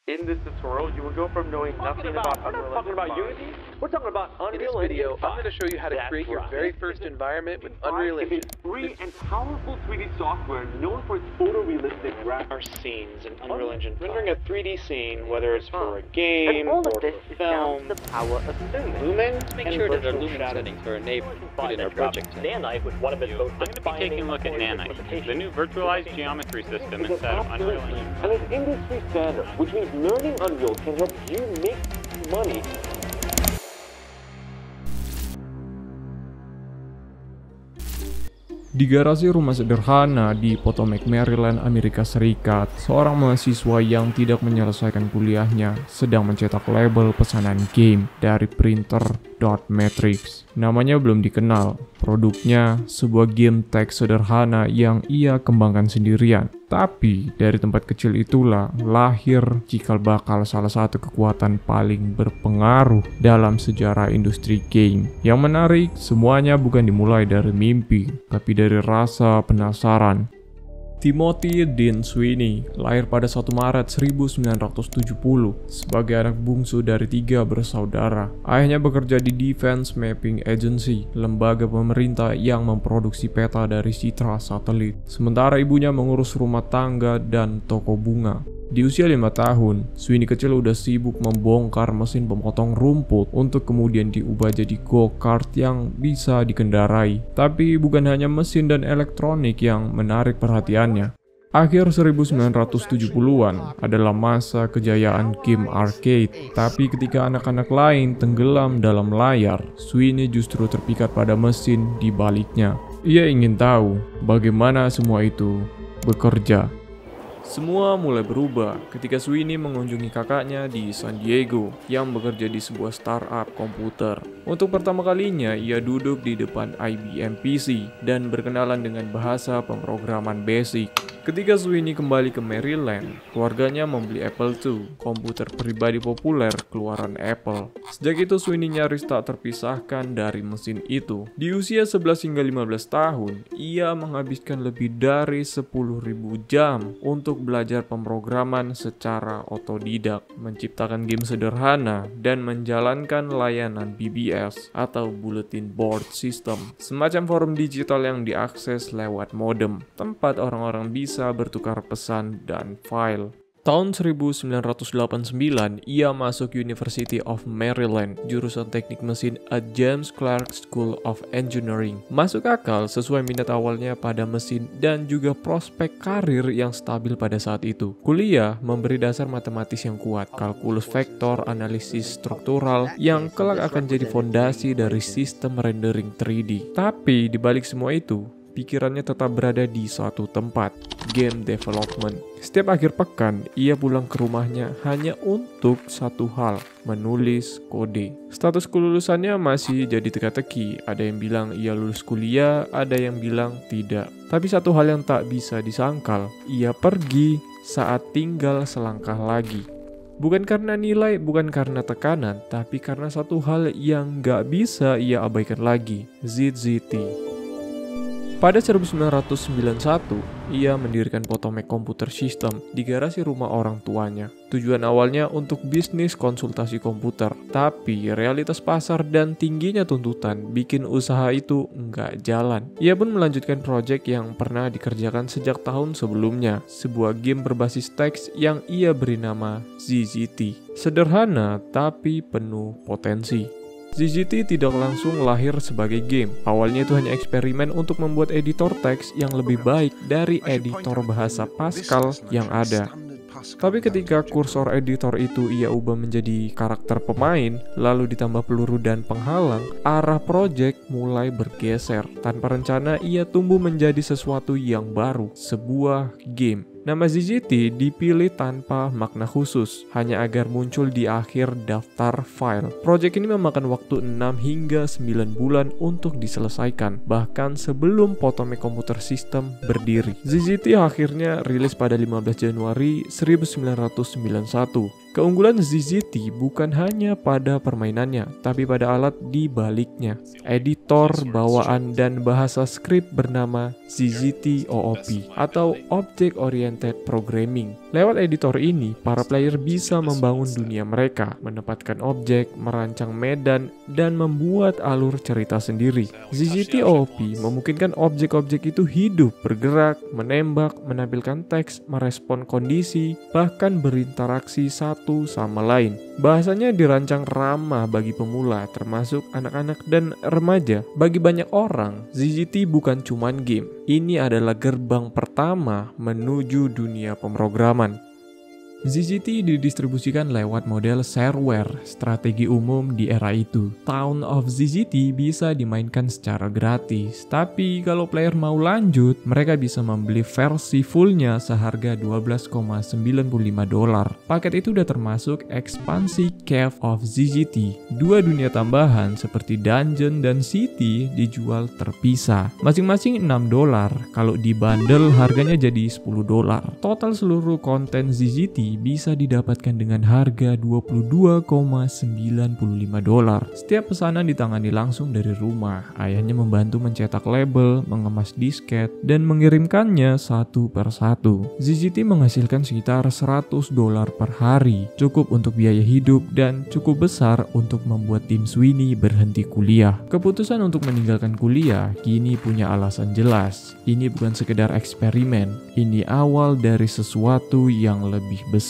In this tutorial, you will go from knowing nothing about Unreal Engine 5. Unity. We're talking about In this Unreal video, Engine I'm 5. going to show you how to That's create your right. very first environment with Unreal Is Engine. a free and powerful 3D software known for its photorealistic graphics. Our scenes in Unreal Engine, rendering a 3D scene, whether it's for a game And all or of this for is down film. to the power of Lumen. Lumen Make and sure that the virtual Lumen shadow. settings are enabled in our project tab. Nanite with one of its most I'm going to be taking a look at Nanite, the new virtualized geometry system inside of Unreal Engine. And it's industry standard, which means learning Unreal can help you make money. Di garasi rumah sederhana di Potomac, Maryland, Amerika Serikat, seorang mahasiswa yang tidak menyelesaikan kuliahnya sedang mencetak label pesanan game dari printer Dot Matrix. Namanya belum dikenal, produknya sebuah game teks sederhana yang ia kembangkan sendirian. Tapi dari tempat kecil itulah lahir cikal bakal salah satu kekuatan paling berpengaruh dalam sejarah industri game. Yang menarik, semuanya bukan dimulai dari mimpi, tapi dari rasa penasaran. Timothy Dean Sweeney lahir pada 1 Maret 1970 sebagai anak bungsu dari 3 bersaudara. Ayahnya bekerja di Defense Mapping Agency, lembaga pemerintah yang memproduksi peta dari citra satelit. Sementara ibunya mengurus rumah tangga dan toko bunga. Di usia 5 tahun, Sweeney kecil udah sibuk membongkar mesin pemotong rumput untuk kemudian diubah jadi go-kart yang bisa dikendarai. Tapi bukan hanya mesin dan elektronik yang menarik perhatiannya. Akhir 1970-an adalah masa kejayaan game arcade, tapi ketika anak-anak lain tenggelam dalam layar, Sweeney justru terpikat pada mesin di baliknya. Ia ingin tahu bagaimana semua itu bekerja. Semua mulai berubah ketika Sweeney mengunjungi kakaknya di San Diego yang bekerja di sebuah startup komputer. Untuk pertama kalinya, ia duduk di depan IBM PC dan berkenalan dengan bahasa pemrograman BASIC. Ketika Sweeney kembali ke Maryland, keluarganya membeli Apple II, komputer pribadi populer keluaran Apple. Sejak itu Sweeney nyaris tak terpisahkan dari mesin itu. Di usia 11 hingga 15 tahun, ia menghabiskan lebih dari 10.000 jam untuk belajar pemrograman secara otodidak, menciptakan game sederhana, dan menjalankan layanan BBS atau Bulletin Board System, semacam forum digital yang diakses lewat modem, tempat orang-orang bisa bertukar pesan dan file. Tahun 1989, ia masuk University of Maryland, jurusan teknik mesin at James Clark School of Engineering. Masuk akal sesuai minat awalnya pada mesin dan juga prospek karir yang stabil pada saat itu. Kuliah memberi dasar matematis yang kuat, kalkulus vektor, analisis struktural, yang kelak akan jadi fondasi dari sistem rendering 3D. Tapi di balik semua itu, pikirannya tetap berada di suatu tempat, game development. Setiap akhir pekan, ia pulang ke rumahnya hanya untuk satu hal, menulis kode. Status kelulusannya masih jadi teka-teki, ada yang bilang ia lulus kuliah, ada yang bilang tidak. Tapi satu hal yang tak bisa disangkal, ia pergi saat tinggal selangkah lagi. Bukan karena nilai, bukan karena tekanan, tapi karena satu hal yang gak bisa ia abaikan lagi, ZZT. Pada 1991, ia mendirikan Potomac Computer System di garasi rumah orang tuanya. Tujuan awalnya untuk bisnis konsultasi komputer, tapi realitas pasar dan tingginya tuntutan bikin usaha itu nggak jalan. Ia pun melanjutkan proyek yang pernah dikerjakan sejak tahun sebelumnya, sebuah game berbasis teks yang ia beri nama ZZT. Sederhana tapi penuh potensi. ZZT tidak langsung lahir sebagai game. Awalnya itu hanya eksperimen untuk membuat editor teks yang lebih baik dari editor bahasa Pascal yang ada. Tapi ketika kursor editor itu ia ubah menjadi karakter pemain, lalu ditambah peluru dan penghalang, arah project mulai bergeser. Tanpa rencana, ia tumbuh menjadi sesuatu yang baru, sebuah game. Nama ZZT dipilih tanpa makna khusus, hanya agar muncul di akhir daftar file. Project ini memakan waktu 6 hingga 9 bulan untuk diselesaikan, bahkan sebelum Potomac Computer System berdiri. ZZT akhirnya rilis pada 15 Januari 1991. Keunggulan ZZT bukan hanya pada permainannya, tapi pada alat di baliknya. Editor bawaan dan bahasa skrip bernama ZZT OOP atau Object Oriented Programming. Lewat editor ini, para player bisa membangun dunia mereka, menempatkan objek, merancang medan, dan membuat alur cerita sendiri. ZZT OP memungkinkan objek-objek itu hidup, bergerak, menembak, menampilkan teks, merespon kondisi, bahkan berinteraksi satu sama lain. Bahasanya dirancang ramah bagi pemula, termasuk anak-anak dan remaja. Bagi banyak orang, ZZT bukan cuman game. Ini adalah gerbang pertama menuju dunia pemrograman. ZZT didistribusikan lewat model shareware, strategi umum di era itu. Town of ZZT bisa dimainkan secara gratis, tapi kalau player mau lanjut, mereka bisa membeli versi fullnya seharga $12,95. Paket itu udah termasuk ekspansi Cave of ZZT. 2 dunia tambahan seperti Dungeon dan City dijual terpisah, masing-masing $6. Kalau dibundle harganya jadi $10. Total seluruh konten ZZT bisa didapatkan dengan harga $22,95. Setiap pesanan ditangani langsung dari rumah. Ayahnya membantu mencetak label, mengemas disket, dan mengirimkannya satu per satu. ZZT menghasilkan sekitar $100 per hari, cukup untuk biaya hidup dan cukup besar untuk membuat tim Sweeney berhenti kuliah. Keputusan untuk meninggalkan kuliah kini punya alasan jelas. Ini bukan sekedar eksperimen, ini awal dari sesuatu yang lebih besar.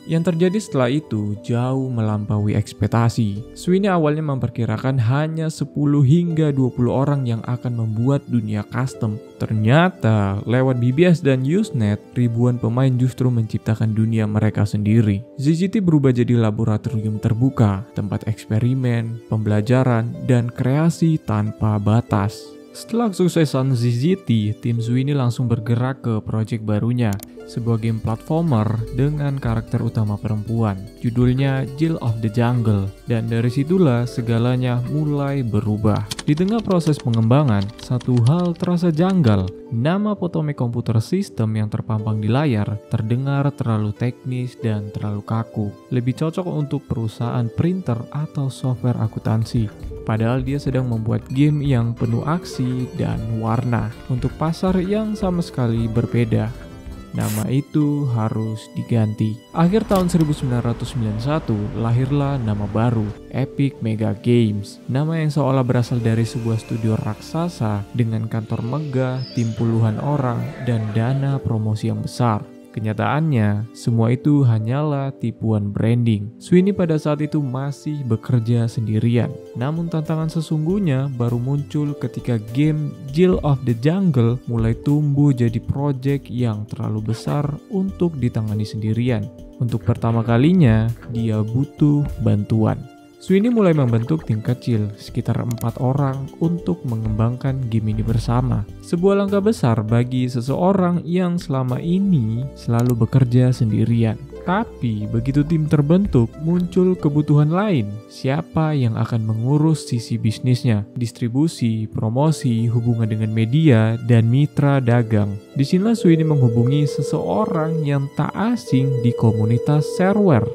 Yang terjadi setelah itu jauh melampaui ekspektasi. Sweeney awalnya memperkirakan hanya 10 hingga 20 orang yang akan membuat dunia custom. Ternyata lewat BBS dan Usenet, ribuan pemain justru menciptakan dunia mereka sendiri. ZZT berubah jadi laboratorium terbuka, tempat eksperimen, pembelajaran, dan kreasi tanpa batas. Setelah kesuksesan ZZT, tim Sweeney langsung bergerak ke proyek barunya, sebuah game platformer dengan karakter utama perempuan. Judulnya Jill of the Jungle, dan dari situlah segalanya mulai berubah. Di tengah proses pengembangan, satu hal terasa janggal. Nama Potomac Computer System yang terpampang di layar terdengar terlalu teknis dan terlalu kaku. Lebih cocok untuk perusahaan printer atau software akuntansi. Padahal dia sedang membuat game yang penuh aksi dan warna untuk pasar yang sama sekali berbeda. Nama itu harus diganti. Akhir tahun 1991, lahirlah nama baru, Epic Mega Games. Nama yang seolah berasal dari sebuah studio raksasa dengan kantor megah, tim puluhan orang, dan dana promosi yang besar. Kenyataannya, semua itu hanyalah tipuan branding. Sweeney pada saat itu masih bekerja sendirian. Namun tantangan sesungguhnya baru muncul ketika game Jill of the Jungle mulai tumbuh jadi proyek yang terlalu besar untuk ditangani sendirian. Untuk pertama kalinya, dia butuh bantuan. Sweeney mulai membentuk tim kecil, sekitar 4 orang, untuk mengembangkan game ini bersama. Sebuah langkah besar bagi seseorang yang selama ini selalu bekerja sendirian. Tapi begitu tim terbentuk, muncul kebutuhan lain. Siapa yang akan mengurus sisi bisnisnya, distribusi, promosi, hubungan dengan media, dan mitra dagang. Disinilah Sweeney menghubungi seseorang yang tak asing di komunitas shareware,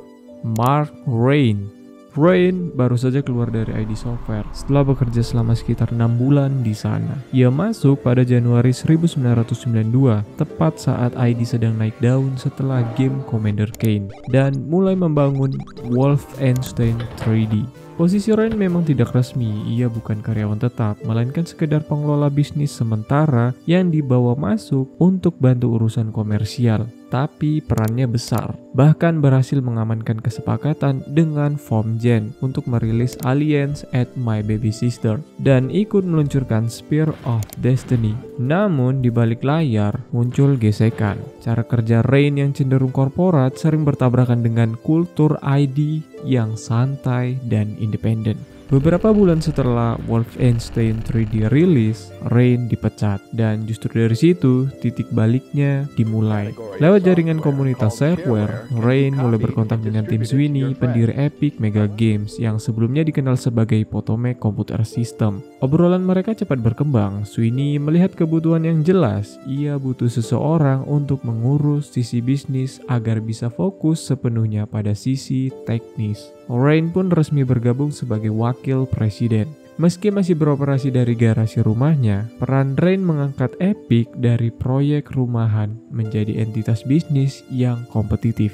Mark Rain. Rain baru saja keluar dari ID Software setelah bekerja selama sekitar 6 bulan di sana. Ia masuk pada Januari 1992, tepat saat ID sedang naik daun setelah game Commander Keen, dan mulai membangun Wolfenstein 3D. Posisi Rain memang tidak resmi, ia bukan karyawan tetap, melainkan sekedar pengelola bisnis sementara yang dibawa masuk untuk bantu urusan komersial. Tapi perannya besar, bahkan berhasil mengamankan kesepakatan dengan FomGen untuk merilis Aliens at My Baby Sister dan ikut meluncurkan Spear of Destiny. Namun di balik layar muncul gesekan. Cara kerja Rain yang cenderung korporat sering bertabrakan dengan kultur ID yang santai dan independen. Beberapa bulan setelah Wolfenstein 3D rilis, Rain dipecat, dan justru dari situ titik baliknya dimulai. Lewat jaringan komunitas shareware, Rain mulai berkontak dengan tim Sweeney, pendiri Epic Mega Games yang sebelumnya dikenal sebagai Potomac Computer System. Obrolan mereka cepat berkembang. Sweeney melihat kebutuhan yang jelas. Ia butuh seseorang untuk mengurus sisi bisnis agar bisa fokus sepenuhnya pada sisi teknis. Rain pun resmi bergabung sebagai wakil presiden. Meski masih beroperasi dari garasi rumahnya, peran Rain mengangkat Epic dari proyek rumahan menjadi entitas bisnis yang kompetitif.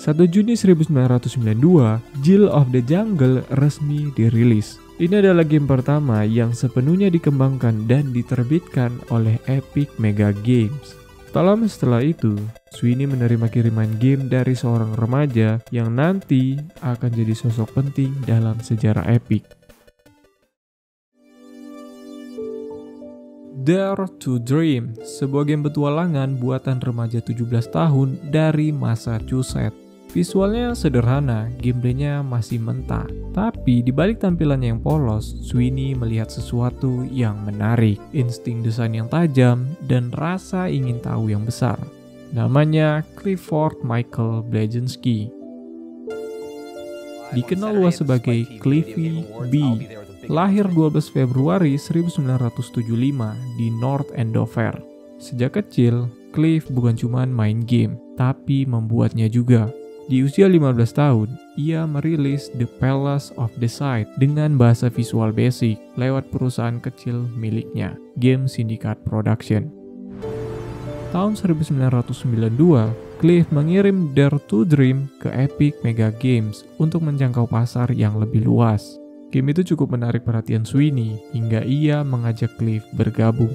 1 Juni 1992, Jill of the Jungle resmi dirilis. Ini adalah game pertama yang sepenuhnya dikembangkan dan diterbitkan oleh Epic Mega Games. Tak lama setelah itu, Sweeney menerima kiriman game dari seorang remaja yang nanti akan jadi sosok penting dalam sejarah Epic. Dare to Dream, sebuah game petualangan buatan remaja 17 tahun dari Massachusetts. Visualnya sederhana, gameplaynya masih mentah. Tapi di balik tampilannya yang polos, Sweeney melihat sesuatu yang menarik, insting desain yang tajam, dan rasa ingin tahu yang besar. Namanya Clifford Michael Blazensky. Dikenal luas sebagai Cliffy B. Lahir 12 Februari 1975 di North Andover. Sejak kecil, Cliff bukan cuma main game, tapi membuatnya juga. Di usia 15 tahun, ia merilis The Palace of Decide dengan bahasa visual basic lewat perusahaan kecil miliknya, Game Syndicate Production. Tahun 1992, Cliff mengirim Dare to Dream ke Epic Mega Games untuk menjangkau pasar yang lebih luas. Game itu cukup menarik perhatian Sweeney hingga ia mengajak Cliff bergabung.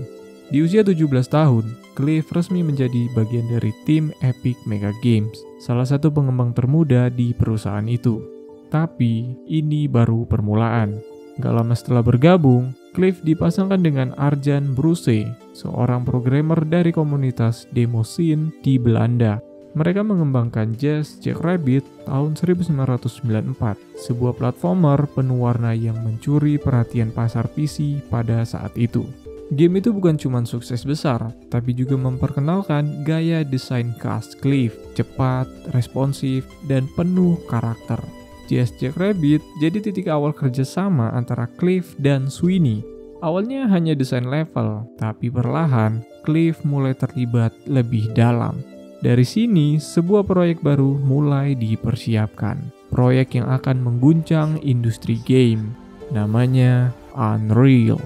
Di usia 17 tahun, Cliff resmi menjadi bagian dari tim Epic Mega Games, salah satu pengembang termuda di perusahaan itu. Tapi, ini baru permulaan. Gak lama setelah bergabung, Cliff dipasangkan dengan Arjan Bruce, seorang programmer dari komunitas demo scene di Belanda. Mereka mengembangkan Just Jackrabbit tahun 1994, sebuah platformer penuh warna yang mencuri perhatian pasar PC pada saat itu. Game itu bukan cuma sukses besar, tapi juga memperkenalkan gaya desain khas Cliff, cepat, responsif, dan penuh karakter. Just Jackrabbit jadi titik awal kerjasama antara Cliff dan Sweeney. Awalnya hanya desain level, tapi perlahan Cliff mulai terlibat lebih dalam. Dari sini, sebuah proyek baru mulai dipersiapkan. Proyek yang akan mengguncang industri game, namanya Unreal.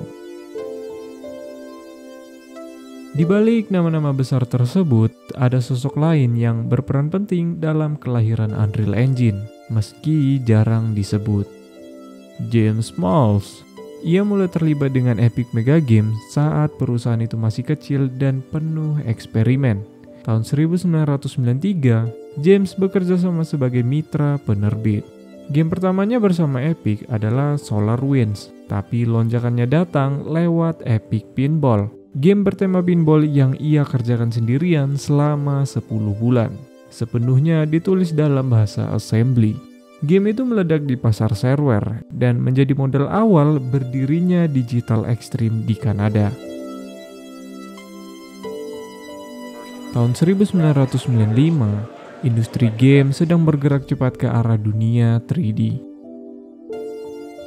Di balik nama-nama besar tersebut, ada sosok lain yang berperan penting dalam kelahiran Unreal Engine, meski jarang disebut. James Smalls. Ia mulai terlibat dengan Epic Mega Games saat perusahaan itu masih kecil dan penuh eksperimen. Tahun 1993, James bekerja sama sebagai mitra penerbit. Game pertamanya bersama Epic adalah SolarWinds, tapi lonjakannya datang lewat Epic Pinball. Game bertema pinball yang ia kerjakan sendirian selama 10 bulan. Sepenuhnya ditulis dalam bahasa assembly. Game itu meledak di pasar shareware dan menjadi modal awal berdirinya Digital Extreme di Kanada. Tahun 1995, industri game sedang bergerak cepat ke arah dunia 3D.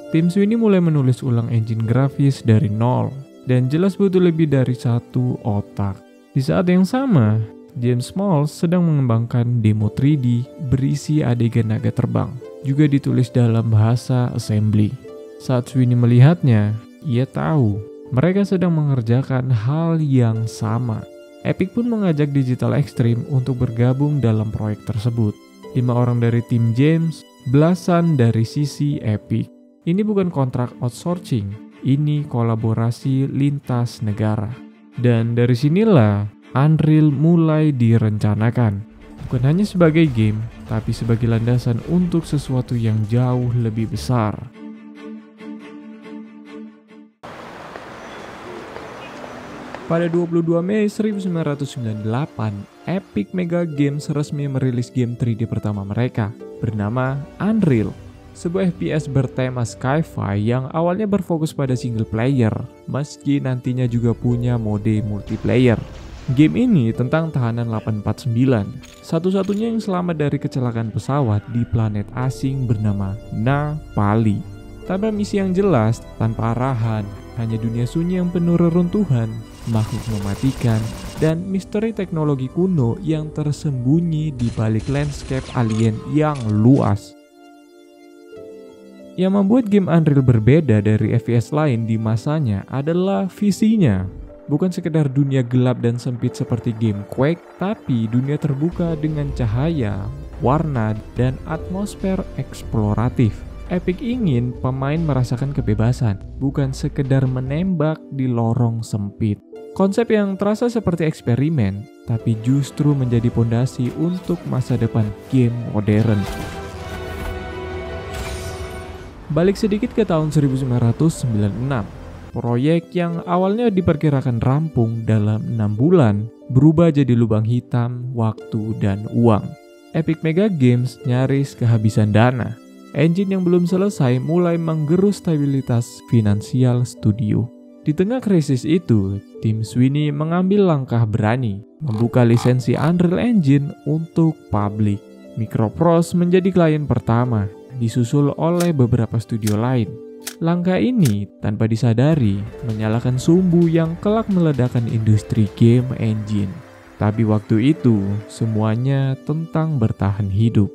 Tim Sweeney mulai menulis ulang engine grafis dari nol, dan jelas butuh lebih dari satu otak. Di saat yang sama, James Smalls sedang mengembangkan demo 3D berisi adegan naga terbang, juga ditulis dalam bahasa assembly. Saat Sweeney melihatnya, ia tahu mereka sedang mengerjakan hal yang sama. Epic pun mengajak Digital Extreme untuk bergabung dalam proyek tersebut. 5 orang dari tim James, belasan dari sisi Epic. Ini bukan kontrak outsourcing, ini kolaborasi lintas negara. Dan dari sinilah Unreal mulai direncanakan. Bukan hanya sebagai game, tapi sebagai landasan untuk sesuatu yang jauh lebih besar. Pada 22 Mei 1998, Epic Mega Games resmi merilis game 3D pertama mereka, bernama Unreal. Sebuah FPS bertema sci-fi yang awalnya berfokus pada single player, meski nantinya juga punya mode multiplayer. Game ini tentang tahanan 849, satu-satunya yang selamat dari kecelakaan pesawat di planet asing bernama Napali. Tanpa misi yang jelas, tanpa arahan, hanya dunia sunyi yang penuh reruntuhan, makhluk mematikan, dan misteri teknologi kuno yang tersembunyi di balik landscape alien yang luas. Yang membuat game Unreal berbeda dari FPS lain di masanya adalah visinya. Bukan sekedar dunia gelap dan sempit seperti game Quake, tapi dunia terbuka dengan cahaya, warna, dan atmosfer eksploratif. Epic ingin pemain merasakan kebebasan, bukan sekedar menembak di lorong sempit. Konsep yang terasa seperti eksperimen, tapi justru menjadi fondasi untuk masa depan game modern. Balik sedikit ke tahun 1996, proyek yang awalnya diperkirakan rampung dalam 6 bulan berubah jadi lubang hitam, waktu, dan uang. Epic Mega Games nyaris kehabisan dana. Engine yang belum selesai mulai menggerus stabilitas finansial studio. Di tengah krisis itu, tim Sweeney mengambil langkah berani, membuka lisensi Unreal Engine untuk publik. Microprose menjadi klien pertama, disusul oleh beberapa studio lain. Langkah ini tanpa disadari menyalakan sumbu yang kelak meledakkan industri game engine. Tapi waktu itu semuanya tentang bertahan hidup.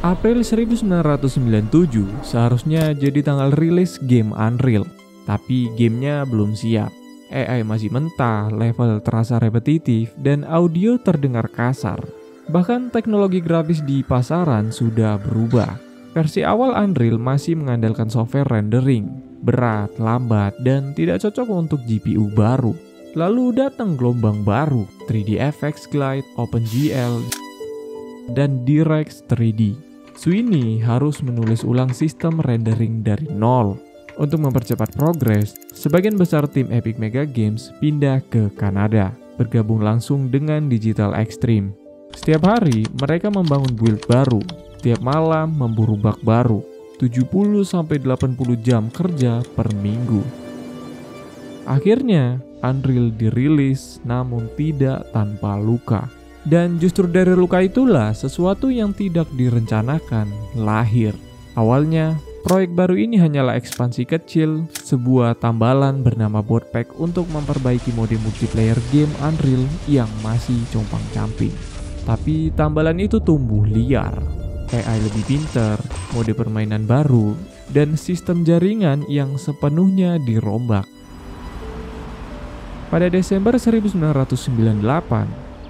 April 1997 seharusnya jadi tanggal rilis game Unreal, tapi gamenya belum siap. AI masih mentah, level terasa repetitif, dan audio terdengar kasar. Bahkan teknologi grafis di pasaran sudah berubah. Versi awal Unreal masih mengandalkan software rendering, berat, lambat, dan tidak cocok untuk GPU baru. Lalu datang gelombang baru, 3dFX Glide, OpenGL, dan DirectX 3D. Sweeney harus menulis ulang sistem rendering dari nol. Untuk mempercepat progres, sebagian besar tim Epic Mega Games pindah ke Kanada, bergabung langsung dengan Digital Extreme. Setiap hari mereka membangun build baru, tiap malam memburu bug baru, 70-80 jam kerja per minggu. Akhirnya, Unreal dirilis namun tidak tanpa luka. Dan justru dari luka itulah sesuatu yang tidak direncanakan lahir. Awalnya, proyek baru ini hanyalah ekspansi kecil, sebuah tambalan bernama Boardpack untuk memperbaiki mode multiplayer game Unreal yang masih compang-camping. Tapi tambalan itu tumbuh liar. AI lebih pintar, mode permainan baru, dan sistem jaringan yang sepenuhnya dirombak. Pada Desember 1998,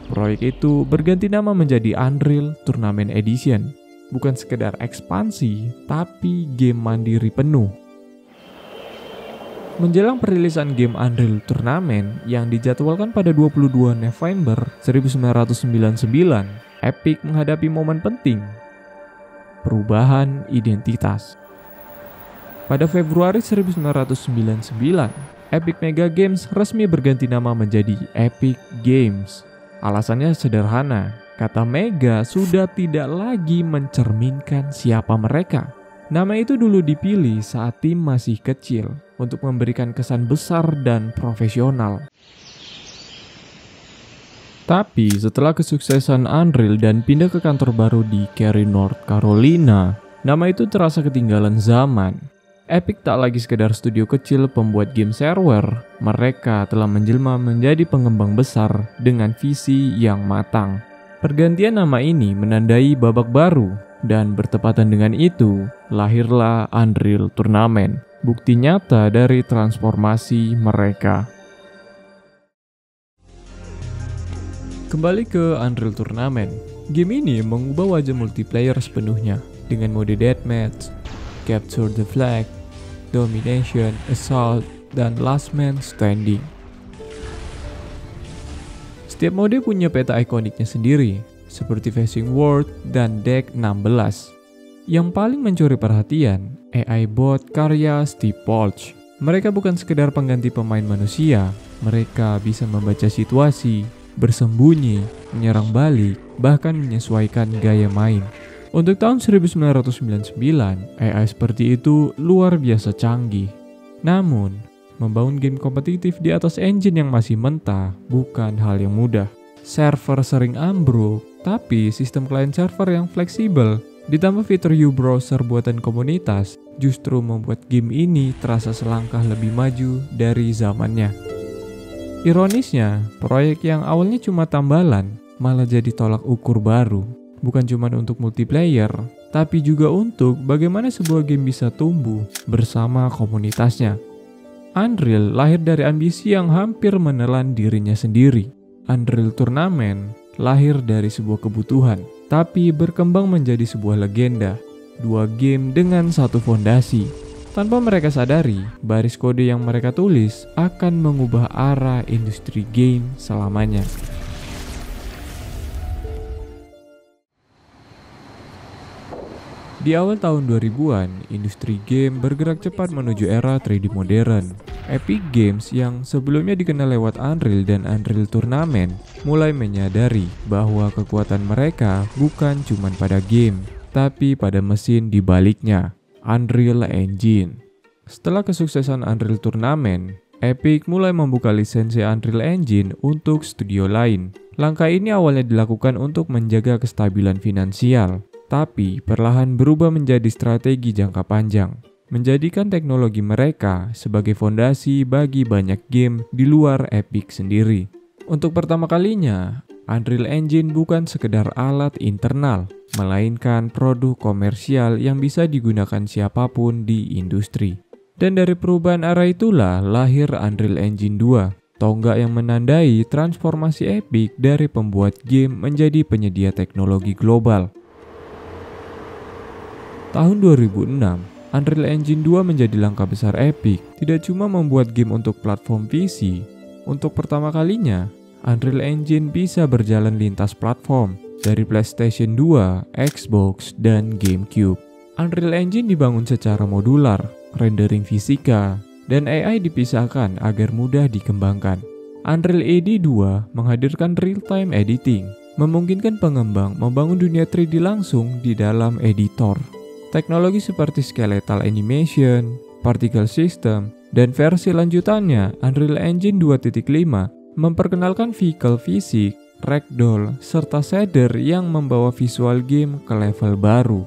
proyek itu berganti nama menjadi Unreal Tournament Edition. Bukan sekedar ekspansi, tapi game mandiri penuh. Menjelang perilisan game Unreal Tournament yang dijadwalkan pada 22 November 1999, Epic menghadapi momen penting, perubahan identitas. Pada Februari 1999, Epic Mega Games resmi berganti nama menjadi Epic Games. Alasannya sederhana, kata Mega sudah tidak lagi mencerminkan siapa mereka. Nama itu dulu dipilih saat tim masih kecil untuk memberikan kesan besar dan profesional. Tapi setelah kesuksesan Unreal dan pindah ke kantor baru di Cary, North Carolina, nama itu terasa ketinggalan zaman. Epic tak lagi sekedar studio kecil pembuat game shareware, mereka telah menjelma menjadi pengembang besar dengan visi yang matang. Pergantian nama ini menandai babak baru, dan bertepatan dengan itu, lahirlah Unreal Tournament, bukti nyata dari transformasi mereka. Kembali ke Unreal Tournament, game ini mengubah wajah multiplayer sepenuhnya dengan mode Deathmatch, Capture the Flag, Domination, Assault, dan Last Man Standing. Setiap mode punya peta ikoniknya sendiri, seperti Facing World dan Deck 16. Yang paling mencuri perhatian, AI bot karya Steve Polch. Mereka bukan sekedar pengganti pemain manusia, mereka bisa membaca situasi, bersembunyi, menyerang balik, bahkan menyesuaikan gaya main. Untuk tahun 1999, AI seperti itu luar biasa canggih. Namun, membangun game kompetitif di atas engine yang masih mentah bukan hal yang mudah. Server sering ambruk, tapi sistem client server yang fleksibel ditambah fitur U-Browser buatan komunitas justru membuat game ini terasa selangkah lebih maju dari zamannya. Ironisnya, proyek yang awalnya cuma tambalan malah jadi tolak ukur baru. bukan cuma untuk multiplayer, tapi juga untuk bagaimana sebuah game bisa tumbuh bersama komunitasnya. Unreal lahir dari ambisi yang hampir menelan dirinya sendiri. Unreal Tournament lahir dari sebuah kebutuhan, tapi berkembang menjadi sebuah legenda. Dua game dengan satu fondasi. Tanpa mereka sadari, baris kode yang mereka tulis akan mengubah arah industri game selamanya. Di awal tahun 2000-an, industri game bergerak cepat menuju era 3D modern. Epic Games yang sebelumnya dikenal lewat Unreal dan Unreal Tournament mulai menyadari bahwa kekuatan mereka bukan cuma pada game, tapi pada mesin di baliknya, Unreal Engine. Setelah kesuksesan Unreal Tournament, Epic mulai membuka lisensi Unreal Engine untuk studio lain. Langkah ini awalnya dilakukan untuk menjaga kestabilan finansial, tapi perlahan berubah menjadi strategi jangka panjang, menjadikan teknologi mereka sebagai fondasi bagi banyak game di luar Epic sendiri. Untuk pertama kalinya, Unreal Engine bukan sekedar alat internal, melainkan produk komersial yang bisa digunakan siapapun di industri. Dan dari perubahan arah itulah lahir Unreal Engine 2, tonggak yang menandai transformasi Epic dari pembuat game menjadi penyedia teknologi global. Tahun 2006, Unreal Engine 2 menjadi langkah besar Epic, tidak cuma membuat game untuk platform PC. Untuk pertama kalinya, Unreal Engine bisa berjalan lintas platform, dari PlayStation 2, Xbox, dan GameCube. Unreal Engine dibangun secara modular, rendering fisika, dan AI dipisahkan agar mudah dikembangkan. Unreal ED 2 menghadirkan real-time editing, memungkinkan pengembang membangun dunia 3D langsung di dalam editor. Teknologi seperti skeletal animation, particle system, dan versi lanjutannya Unreal Engine 2.5 memperkenalkan vehicle fisik, ragdoll, serta shader yang membawa visual game ke level baru.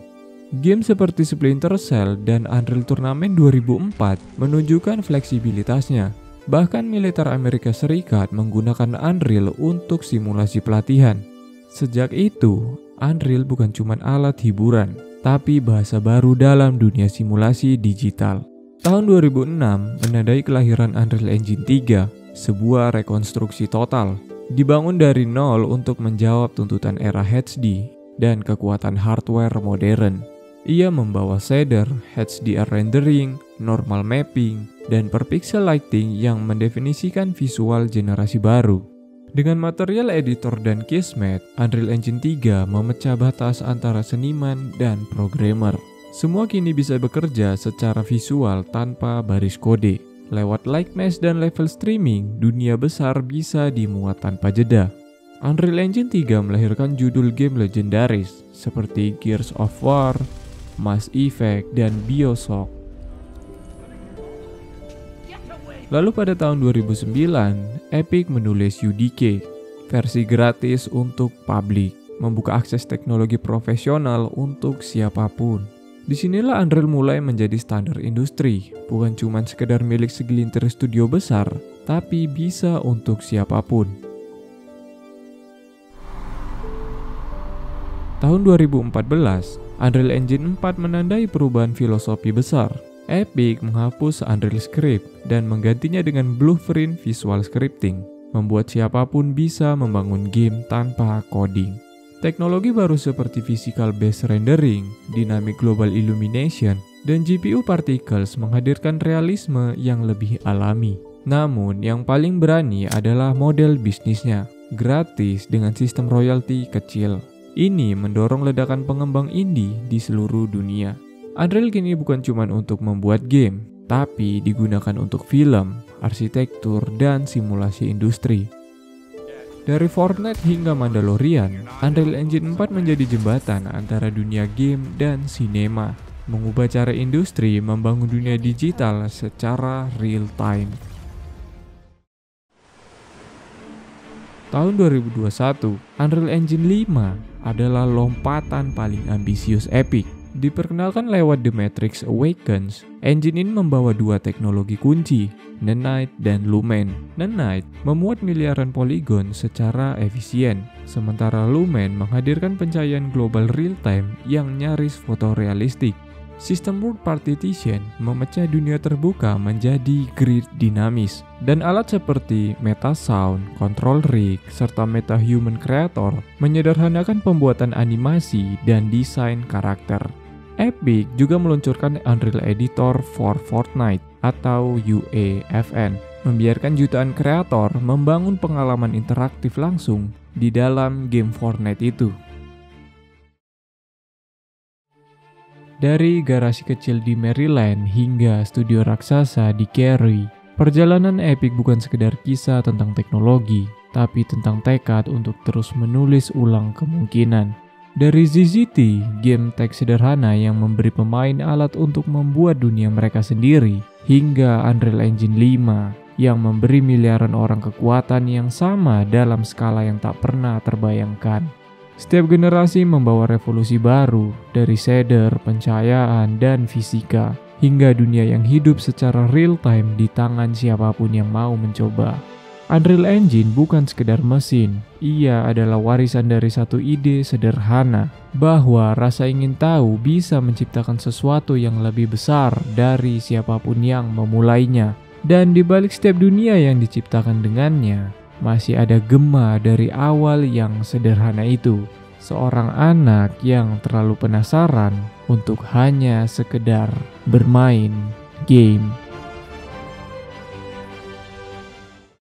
Game seperti Splinter Cell dan Unreal Tournament 2004 menunjukkan fleksibilitasnya. Bahkan militer Amerika Serikat menggunakan Unreal untuk simulasi pelatihan. Sejak itu, Unreal bukan cuma alat hiburan, tapi bahasa baru dalam dunia simulasi digital. Tahun 2006 menandai kelahiran Unreal Engine 3, sebuah rekonstruksi total. Dibangun dari nol untuk menjawab tuntutan era HD dan kekuatan hardware modern. Ia membawa shader, HDR rendering, normal mapping, dan per pixel lighting yang mendefinisikan visual generasi baru. Dengan material editor dan Kismet, Unreal Engine 3 memecah batas antara seniman dan programmer. Semua kini bisa bekerja secara visual tanpa baris kode. Lewat likeness dan level streaming, dunia besar bisa dimuat tanpa jeda. Unreal Engine 3 melahirkan judul game legendaris seperti Gears of War, Mass Effect, dan BioShock. Lalu pada tahun 2009, Epic menulis UDK, versi gratis untuk publik, membuka akses teknologi profesional untuk siapapun. Disinilah Unreal mulai menjadi standar industri, bukan cuma sekedar milik segelintir studio besar, tapi bisa untuk siapapun. Tahun 2014, Unreal Engine 4 menandai perubahan filosofi besar. Epic menghapus Unreal Script dan menggantinya dengan Blueprint Visual Scripting, membuat siapapun bisa membangun game tanpa coding. Teknologi baru seperti Physical Based Rendering, Dynamic Global Illumination, dan GPU Particles menghadirkan realisme yang lebih alami. Namun, yang paling berani adalah model bisnisnya, gratis dengan sistem royalti kecil. Ini mendorong ledakan pengembang indie di seluruh dunia. Unreal kini bukan cuma untuk membuat game, tapi digunakan untuk film, arsitektur, dan simulasi industri. Dari Fortnite hingga Mandalorian, Unreal Engine 4 menjadi jembatan antara dunia game dan sinema, mengubah cara industri membangun dunia digital secara real time. Tahun 2021, Unreal Engine 5 adalah lompatan paling ambisius Epic. Diperkenalkan lewat The Matrix Awakens, engine ini membawa dua teknologi kunci, Nanite dan Lumen. Nanite memuat miliaran poligon secara efisien, sementara Lumen menghadirkan pencahayaan global real-time yang nyaris fotorealistik. Sistem World Partition memecah dunia terbuka menjadi grid dinamis, dan alat seperti Metasound, Control Rig, serta MetaHuman Creator menyederhanakan pembuatan animasi dan desain karakter. Epic juga meluncurkan Unreal Editor for Fortnite atau UEFN, membiarkan jutaan kreator membangun pengalaman interaktif langsung di dalam game Fortnite itu. Dari garasi kecil di Maryland hingga studio raksasa di Cary, perjalanan Epic bukan sekedar kisah tentang teknologi, tapi tentang tekad untuk terus menulis ulang kemungkinan. Dari ZZT, game teks sederhana yang memberi pemain alat untuk membuat dunia mereka sendiri, hingga Unreal Engine 5 yang memberi miliaran orang kekuatan yang sama dalam skala yang tak pernah terbayangkan. Setiap generasi membawa revolusi baru, dari shader, pencahayaan, dan fisika, hingga dunia yang hidup secara real-time di tangan siapapun yang mau mencoba. Unreal Engine bukan sekedar mesin, ia adalah warisan dari satu ide sederhana, bahwa rasa ingin tahu bisa menciptakan sesuatu yang lebih besar dari siapapun yang memulainya. Dan di balik setiap dunia yang diciptakan dengannya, masih ada gema dari awal yang sederhana itu. Seorang anak yang terlalu penasaran untuk hanya sekedar bermain game.